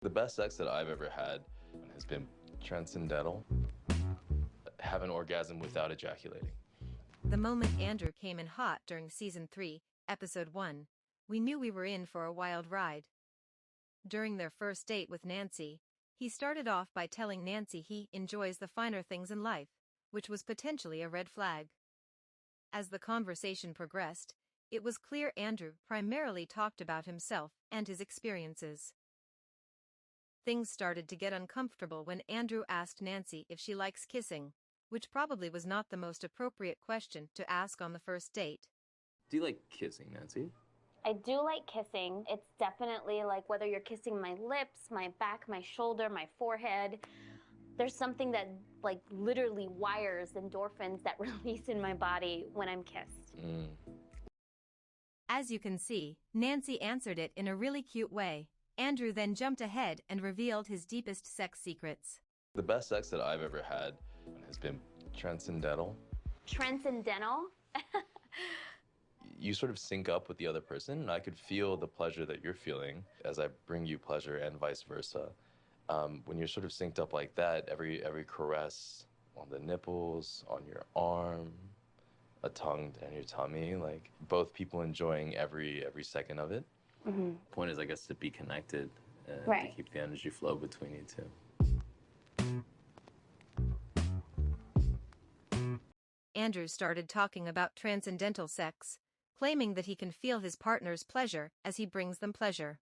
The best sex that I've ever had has been transcendental. Have an orgasm without ejaculating. The moment Andrew came in hot during Season 3, Episode 1, we knew we were in for a wild ride. During their first date with Nancy, he started off by telling Nancy he enjoys the finer things in life, which was potentially a red flag. As the conversation progressed, it was clear Andrew primarily talked about himself and his experiences. Things started to get uncomfortable when Andrew asked Nancy if she likes kissing, which probably was not the most appropriate question to ask on the first date. Do you like kissing, Nancy? I do like kissing. It's definitely like whether you're kissing my lips, my back, my shoulder, my forehead. There's something that like literally wires endorphins that release in my body when I'm kissed. As you can see, Nancy answered it in a really cute way. Andrew then jumped ahead and revealed his deepest sex secrets. The best sex that I've ever had has been transcendental. Transcendental? You sort of sync up with the other person, and I could feel the pleasure that you're feeling as I bring you pleasure and vice versa. When you're sort of synced up like that, every caress on the nipples, on your arm, a tongue down your tummy, like both people enjoying every second of it. Mm-hmm. Point is, I guess, to be connected and Right. to keep the energy flow between you two. Andrew started talking about transcendental sex, claiming that he can feel his partner's pleasure as he brings them pleasure.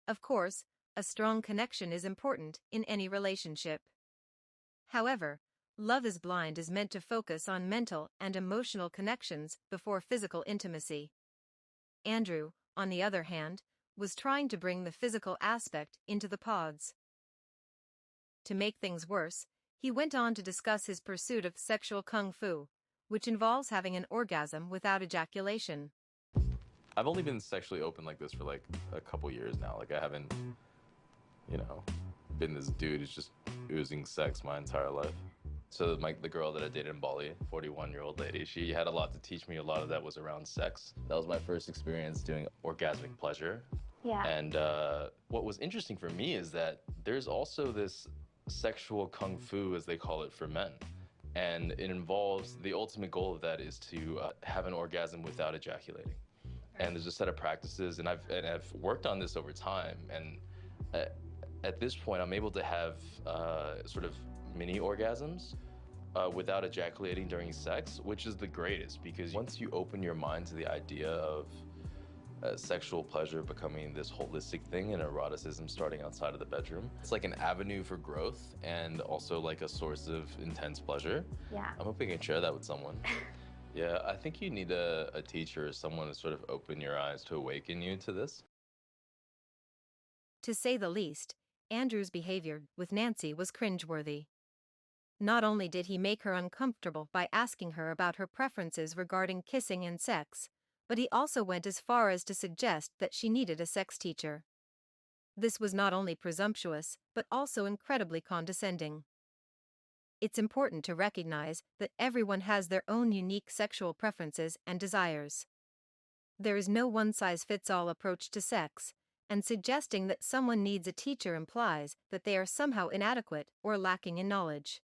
Of course, a strong connection is important in any relationship. However, Love is Blind is meant to focus on mental and emotional connections before physical intimacy. Andrew, on the other hand, was trying to bring the physical aspect into the pods. To make things worse, he went on to discuss his pursuit of sexual kung fu, which involves having an orgasm without ejaculation. I've only been sexually open like this for like a couple years now. Like I haven't, been this dude who's just oozing sex my entire life. So the girl that I dated in Bali, 41-year-old lady, she had a lot to teach me. A lot of that was around sex. That was my first experience doing orgasmic pleasure. Yeah. And what was interesting for me is that there's also this sexual kung fu, as they call it, for men. And it involves, the ultimate goal of that is to have an orgasm without ejaculating. And there's a set of practices, and I've worked on this over time. And at this point, I'm able to have sort of mini orgasms without ejaculating during sex, which is the greatest, because once you open your mind to the idea of sexual pleasure becoming this holistic thing and eroticism starting outside of the bedroom, it's like an avenue for growth and also like a source of intense pleasure. Yeah. I'm hoping I can share that with someone. Yeah, I think you need a teacher or someone to sort of open your eyes, to awaken you to this. To say the least, Andrew's behavior with Nancy was cringeworthy. Not only did he make her uncomfortable by asking her about her preferences regarding kissing and sex, but he also went as far as to suggest that she needed a sex teacher. This was not only presumptuous, but also incredibly condescending. It's important to recognize that everyone has their own unique sexual preferences and desires. There is no one-size-fits-all approach to sex, and suggesting that someone needs a teacher implies that they are somehow inadequate or lacking in knowledge.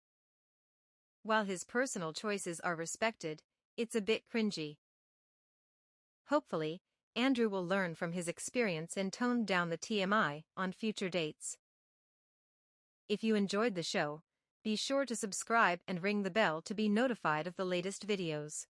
While his personal choices are respected, it's a bit cringy. Hopefully, Andrew will learn from his experience and tone down the TMI on future dates. If you enjoyed the show, be sure to subscribe and ring the bell to be notified of the latest videos.